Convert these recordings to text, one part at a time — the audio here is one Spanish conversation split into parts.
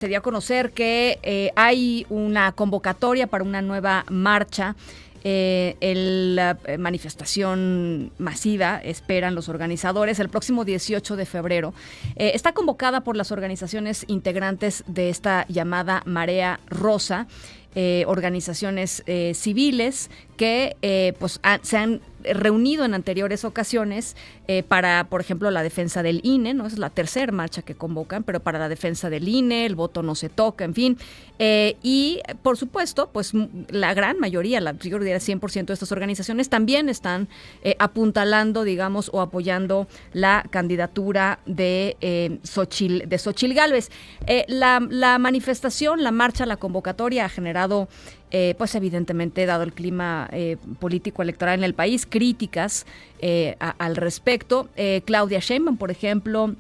Se dio a conocer que hay una convocatoria para una nueva marcha. La manifestación masiva, esperan los organizadores, el próximo 18 de febrero. Está convocada por las organizaciones integrantes de esta llamada Marea Rosa, organizaciones civiles que se han reunido en anteriores ocasiones para, por ejemplo, la defensa del INE, ¿no? Es la tercera marcha que convocan, pero para la defensa del INE, el voto no se toca, en fin. Y, por supuesto, pues la gran mayoría, yo diría 100% de estas organizaciones también están apuntalando, digamos, o apoyando la candidatura de Xóchitl Gálvez. La manifestación, la marcha, la convocatoria ha generado pues evidentemente, dado el clima político electoral en el país, críticas al respecto. Claudia Sheinbaum, por ejemplo,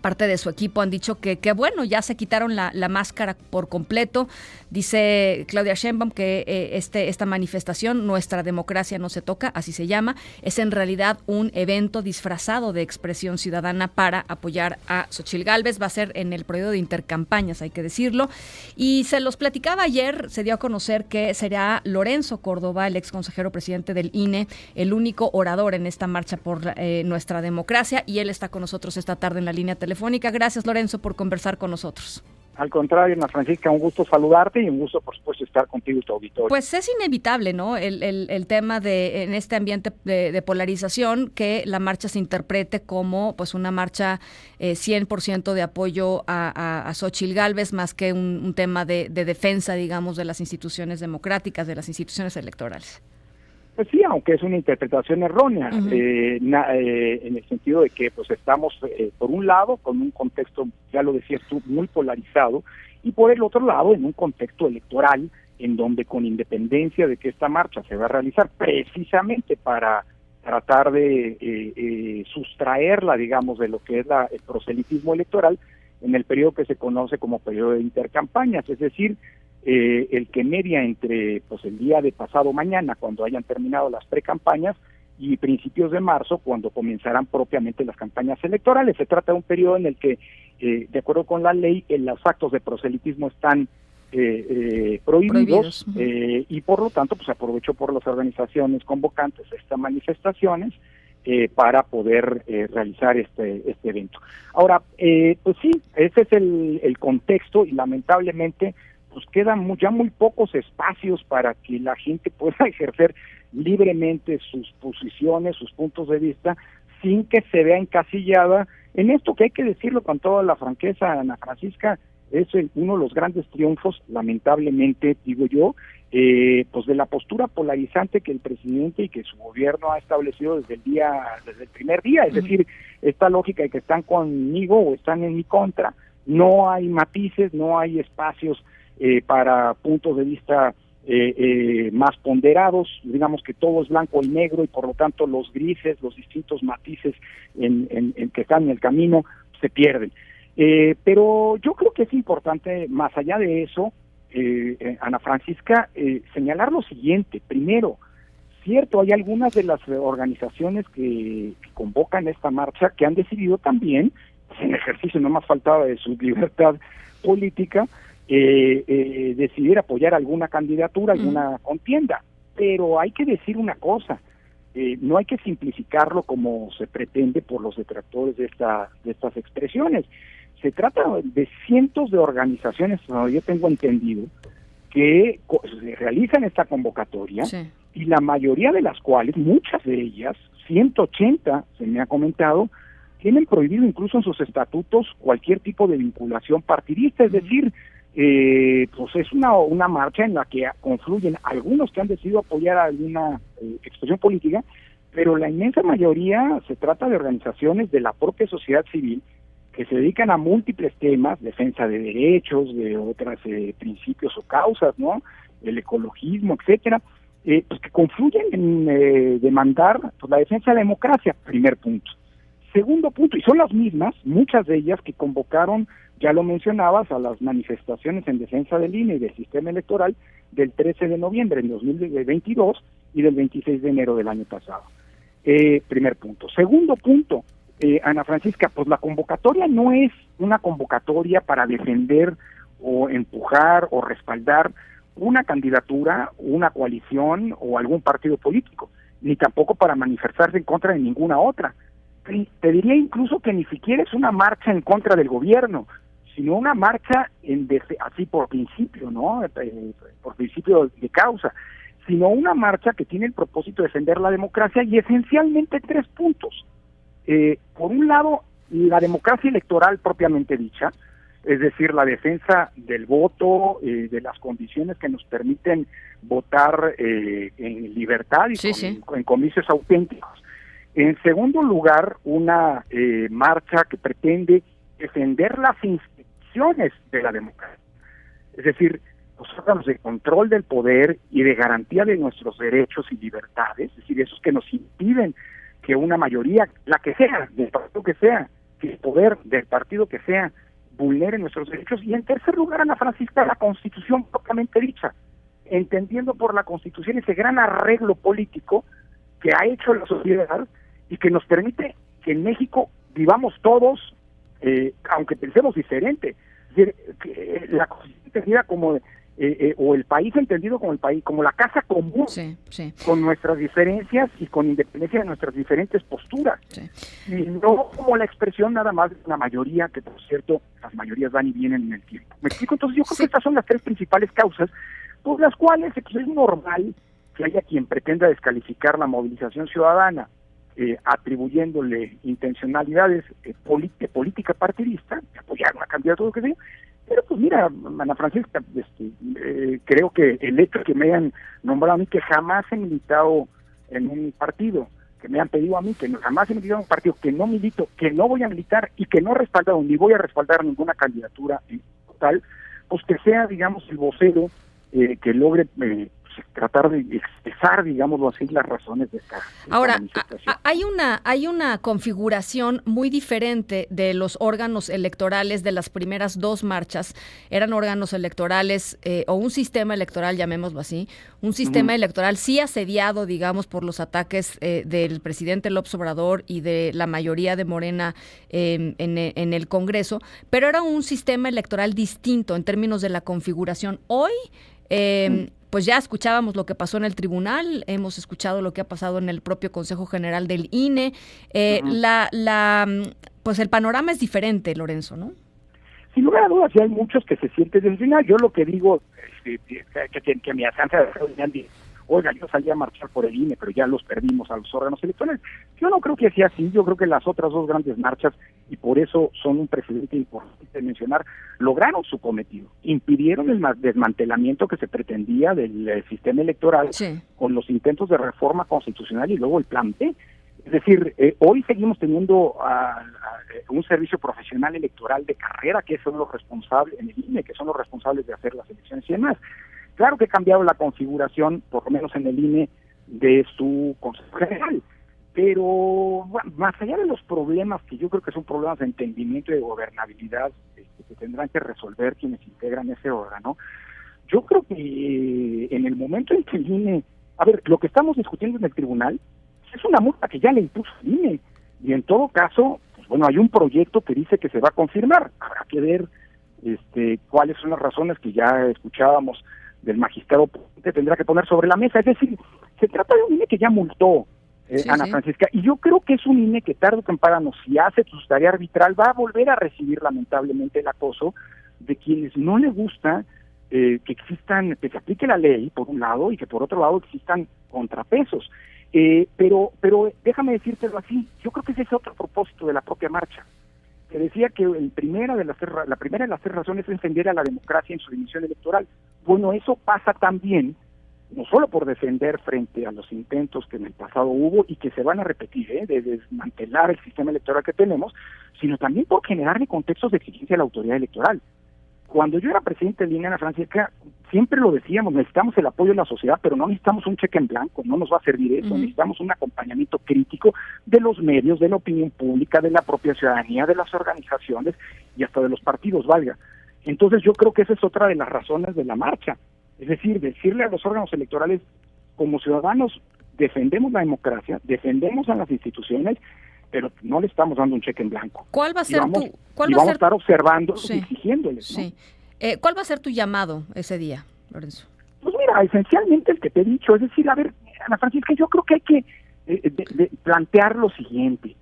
parte de su equipo han dicho que bueno, ya se quitaron la máscara por completo. Dice Claudia Sheinbaum que esta manifestación, Nuestra Democracia no se toca, así se llama, es en realidad un evento disfrazado de expresión ciudadana para apoyar a Xóchitl Gálvez. Va a ser en el periodo de intercampañas, hay que decirlo. Y se los platicaba ayer, se dio a conocer que será Lorenzo Córdoba, el ex consejero presidente del INE, el único orador en esta marcha por Nuestra Democracia, y él está con nosotros esta tarde en la línea telefónica. Gracias, Lorenzo, por conversar con nosotros. Al contrario, Ana Francisca, un gusto saludarte y un gusto, por supuesto, estar contigo y tu auditorio. Pues es inevitable, ¿no? El tema en este ambiente de polarización, que la marcha se interprete como pues una marcha 100% de apoyo a Xóchitl Gálvez, más que un tema de defensa, digamos, de las instituciones democráticas, de las instituciones electorales. Pues sí, aunque es una interpretación errónea, uh-huh. En el sentido de que pues estamos, por un lado, con un contexto, ya lo decías tú, muy polarizado, y por el otro lado, en un contexto electoral, en donde con independencia de que esta marcha se va a realizar precisamente para tratar de sustraerla, digamos, de lo que es el proselitismo electoral, en el periodo que se conoce como periodo de intercampañas, es decir, el que media entre pues el día de pasado mañana, cuando hayan terminado las precampañas, y principios de marzo, cuando comenzarán propiamente las campañas electorales. Se trata de un periodo en el que, de acuerdo con la ley, los actos de proselitismo están prohibidos. Uh-huh. Y por lo tanto, pues aprovechó por las organizaciones convocantes estas manifestaciones para poder realizar este evento. Ahora, pues sí, ese es el contexto, y lamentablemente pues quedan ya muy pocos espacios para que la gente pueda ejercer libremente sus posiciones, sus puntos de vista, sin que se vea encasillada en esto que, hay que decirlo con toda la franqueza, Ana Francisca, es uno de los grandes triunfos, lamentablemente, digo yo, pues de la postura polarizante que el presidente y que su gobierno ha establecido desde el primer día, es decir, esta lógica de que están conmigo o están en mi contra, no hay matices, no hay espacios para puntos de vista más ponderados, digamos que todo es blanco y negro, y por lo tanto los grises, los distintos matices en que están en el camino se pierden. Pero yo creo que es importante, más allá de eso, Ana Francisca, señalar lo siguiente. Primero, cierto, hay algunas de las organizaciones que convocan esta marcha que han decidido también, en ejercicio no más faltaba de su libertad política, decidir apoyar alguna candidatura, alguna contienda. Pero hay que decir una cosa, no hay que simplificarlo como se pretende por los detractores de estas expresiones. Se trata de cientos de organizaciones, yo tengo entendido, que realizan esta convocatoria, sí, y la mayoría de las cuales, muchas de ellas, 180, se me ha comentado, tienen prohibido incluso en sus estatutos cualquier tipo de vinculación partidista, es decir, pues es una marcha en la que confluyen algunos que han decidido apoyar a alguna expresión política, pero la inmensa mayoría se trata de organizaciones de la propia sociedad civil que se dedican a múltiples temas, defensa de derechos, de otros principios o causas, ¿no? El ecologismo, etcétera, pues que confluyen en demandar pues, la defensa de la democracia, primer punto. Segundo punto, y son las mismas, muchas de ellas que convocaron, ya lo mencionabas, a las manifestaciones en defensa del INE y del sistema electoral del 13 de noviembre en 2022 y del 26 de enero del año pasado. Primer punto. Segundo punto, Ana Francisca, pues la convocatoria no es una convocatoria para defender o empujar o respaldar una candidatura, una coalición o algún partido político, ni tampoco para manifestarse en contra de ninguna otra. Te diría incluso que ni siquiera es una marcha en contra del gobierno, sino una marcha así por principio, ¿no? Por principio de causa, sino una marcha que tiene el propósito de defender la democracia y esencialmente 3 puntos. Por un lado, la democracia electoral propiamente dicha, es decir, la defensa del voto, de las condiciones que nos permiten votar en libertad y en comicios auténticos. En segundo lugar, una marcha que pretende defender las instituciones de la democracia, es decir, los órganos de control del poder y de garantía de nuestros derechos y libertades, es decir, esos que nos impiden que una mayoría, la que sea, del partido que sea, que el poder del partido que sea, vulnere nuestros derechos. Y en tercer lugar, Ana Francisca, la Constitución propiamente dicha, entendiendo por la Constitución ese gran arreglo político que ha hecho la sociedad y que nos permite que en México vivamos todos, aunque pensemos diferente. Es decir, que la Constitución entendida como o el país entendido como el país, como la casa común, con nuestras diferencias y con independencia de nuestras diferentes posturas, y no como la expresión nada más de una mayoría, que por cierto, las mayorías van y vienen en el tiempo. ¿Me explico? Entonces yo creo que estas son las 3 principales causas por las cuales pues, es normal que haya quien pretenda descalificar la movilización ciudadana, atribuyéndole intencionalidades de política partidista, de apoyar una candidatura, que sea. Pero pues mira, Ana Francisca, creo que el hecho de que me hayan nombrado a mí, que jamás he militado en un partido, que me han pedido a mí, que jamás he militado en un partido, que no milito, que no voy a militar y que no he respaldado ni voy a respaldar ninguna candidatura total, pues que sea, digamos, el vocero que logre tratar de expresar, digámoslo así, las razones de esta manifestación. Hay una configuración muy diferente de los órganos electorales de las primeras 2 marchas. Eran órganos electorales o un sistema electoral, llamémoslo así, un sistema electoral sí asediado, digamos, por los ataques del presidente López Obrador y de la mayoría de Morena en el Congreso, pero era un sistema electoral distinto en términos de la configuración. Hoy pues ya escuchábamos lo que pasó en el tribunal, hemos escuchado lo que ha pasado en el propio Consejo General del INE. Pues el panorama es diferente, Lorenzo, ¿no? Sin lugar a dudas, ya hay muchos que se sienten del final. Yo lo que digo, que mi asanza de oiga, yo salí a marchar por el INE, pero ya los perdimos a los órganos electorales. Yo no creo que sea así. Yo creo que las otras 2 grandes marchas, y por eso son un precedente importante de mencionar, lograron su cometido. Impidieron el desmantelamiento que se pretendía del sistema electoral con los intentos de reforma constitucional y luego el plan B. Es decir, hoy seguimos teniendo un servicio profesional electoral de carrera, que son los responsables en el INE, que son los responsables de hacer las elecciones y demás. Claro que ha cambiado la configuración, por lo menos en el INE, de su Consejo General, pero bueno, más allá de los problemas, que yo creo que son problemas de entendimiento y de gobernabilidad que tendrán que resolver quienes integran ese órgano, yo creo que en el momento en que el INE, lo que estamos discutiendo en el tribunal es una multa que ya le impuso el INE, y en todo caso, pues bueno, hay un proyecto que dice que se va a confirmar. Habrá que ver cuáles son las razones que ya escuchábamos del magistrado que tendrá que poner sobre la mesa. Es decir, se trata de un INE que ya multó, Ana Francisca, y yo creo que es un INE que tarde o temprano, si hace su tarea arbitral, va a volver a recibir lamentablemente el acoso de quienes no le gusta que se aplique la ley, por un lado, y que por otro lado existan contrapesos. Pero déjame decírtelo así, yo creo que ese es otro propósito de la propia marcha. Que decía que la primera de las 3 razones es defender a la democracia en su dimensión electoral. Bueno, eso pasa también, no solo por defender frente a los intentos que en el pasado hubo y que se van a repetir, de desmantelar el sistema electoral que tenemos, sino también por generarle contextos de exigencia a la autoridad electoral. Cuando yo era presidente de INE, Ana Francisca, siempre lo decíamos, necesitamos el apoyo de la sociedad, pero no necesitamos un cheque en blanco, no nos va a servir eso, necesitamos un acompañamiento crítico de los medios, de la opinión pública, de la propia ciudadanía, de las organizaciones y hasta de los partidos, valga. Entonces yo creo que esa es otra de las razones de la marcha, es decir, decirle a los órganos electorales, como ciudadanos, defendemos la democracia, defendemos a las instituciones, pero no le estamos dando un cheque en blanco. ¿Cuál va a ser vamos a estar observando y exigiéndoles, ¿no? Sí. ¿Cuál va a ser tu llamado ese día, Lorenzo? Pues mira, esencialmente el que te he dicho, es decir, a ver, Ana Francisca, yo creo que hay que de plantear lo siguiente.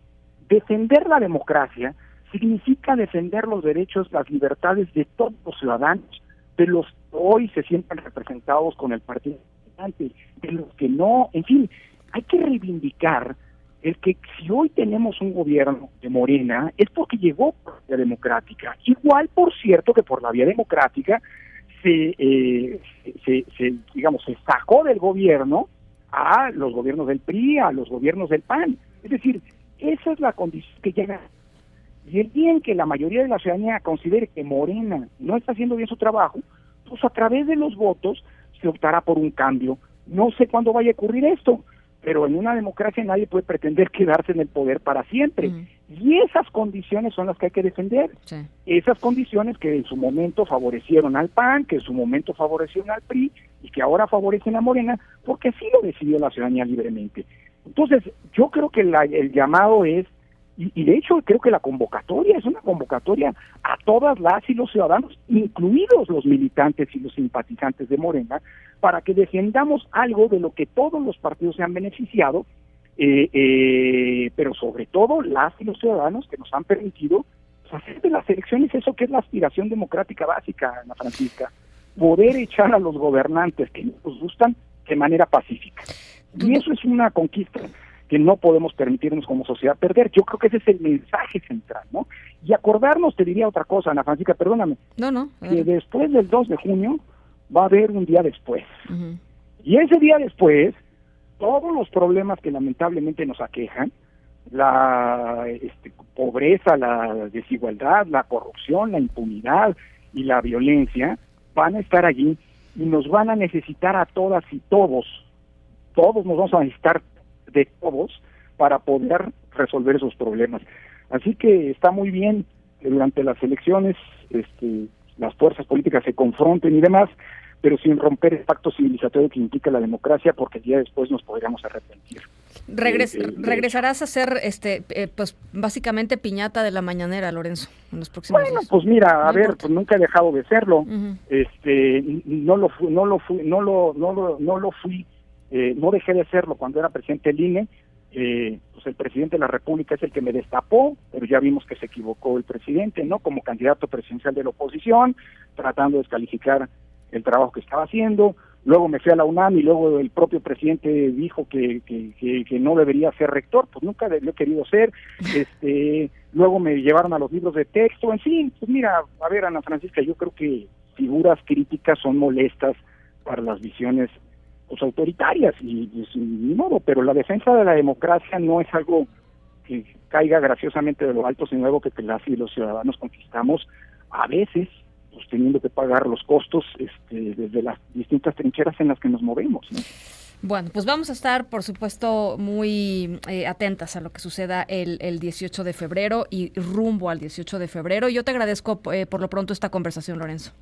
Defender la democracia significa defender los derechos, las libertades de todos los ciudadanos, de los que hoy se sienten representados con el partido dominante, de los que no, en fin, hay que reivindicar el que si hoy tenemos un gobierno de Morena es porque llegó por la vía democrática. Igual, por cierto, que por la vía democrática se sacó del gobierno a los gobiernos del PRI, a los gobiernos del PAN. Es decir, esa es la condición que llega. Y el día en que la mayoría de la ciudadanía considere que Morena no está haciendo bien su trabajo, pues a través de los votos se optará por un cambio. No sé cuándo vaya a ocurrir esto, pero en una democracia nadie puede pretender quedarse en el poder para siempre. Y esas condiciones son las que hay que defender. Sí. Esas condiciones que en su momento favorecieron al PAN, que en su momento favorecieron al PRI y que ahora favorecen a Morena, porque así lo decidió la ciudadanía libremente. Entonces, yo creo que el llamado es, y de hecho creo que la convocatoria es una convocatoria a todas las y los ciudadanos, incluidos los militantes y los simpatizantes de Morena, para que defendamos algo de lo que todos los partidos se han beneficiado, pero sobre todo las y los ciudadanos que nos han permitido hacer de las elecciones eso que es la aspiración democrática básica, Ana Francisca, poder echar a los gobernantes que nos gustan de manera pacífica. Y eso es una conquista que no podemos permitirnos como sociedad perder. Yo creo que ese es el mensaje central, ¿no? Y acordarnos, te diría otra cosa, Ana Francisca, perdóname, que después del 2 de junio va a haber un día después. Uh-huh. Y ese día después, todos los problemas que lamentablemente nos aquejan, la pobreza, la desigualdad, la corrupción, la impunidad y la violencia, van a estar allí y nos van a necesitar a todas y todos nos vamos a necesitar de todos para poder resolver esos problemas. Así que está muy bien que durante las elecciones las fuerzas políticas se confronten y demás, pero sin romper el pacto civilizatorio que implica la democracia, porque el día después nos podríamos arrepentir. Regresarás a ser, pues básicamente piñata de la mañanera, Lorenzo, en los próximos días. Pues mira, a ver, importa. pues nunca he dejado de serlo. Uh-huh. No dejé de serlo cuando era presidente del INE. Pues el presidente de la República es el que me destapó, pero ya vimos que se equivocó el presidente, ¿no? Como candidato presidencial de la oposición, tratando de descalificar el trabajo que estaba haciendo. Luego me fui a la UNAM y luego el propio presidente dijo que no debería ser rector, pues nunca lo he querido ser. Luego me llevaron a los libros de texto, en fin, pues mira, a ver, Ana Francisca, yo creo que figuras críticas son molestas para las visiones pues autoritarias y ni modo, pero la defensa de la democracia no es algo que caiga graciosamente de lo alto, sino algo que las y los ciudadanos conquistamos a veces, pues teniendo que pagar los costos desde las distintas trincheras en las que nos movemos, ¿no? Bueno, pues vamos a estar, por supuesto, muy atentas a lo que suceda el 18 de febrero y rumbo al 18 de febrero. Yo te agradezco por lo pronto esta conversación, Lorenzo.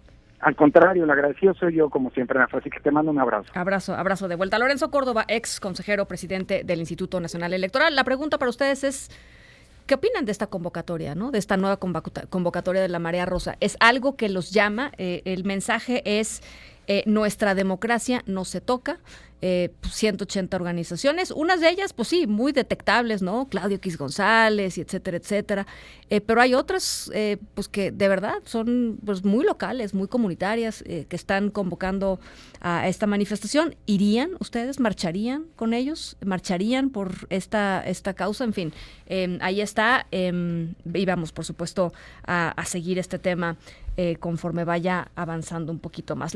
Al contrario, el agradecido soy yo, como siempre, Ana Francisca, que te mando un abrazo. Abrazo de vuelta. Lorenzo Córdoba, ex consejero presidente del Instituto Nacional Electoral. La pregunta para ustedes es, ¿qué opinan de esta convocatoria, ¿no? De esta nueva convocatoria de la Marea Rosa? ¿Es algo que los llama? El mensaje es, nuestra democracia no se toca. 180 organizaciones, unas de ellas, pues sí, muy detectables, ¿no? Claudio X González, y etcétera, pero hay otras, pues que de verdad son pues muy locales, muy comunitarias, que están convocando a esta manifestación. ¿Irían ustedes? ¿Marcharían con ellos? ¿Marcharían por esta causa? En fin, ahí está, y vamos, por supuesto, a seguir este tema conforme vaya avanzando un poquito más.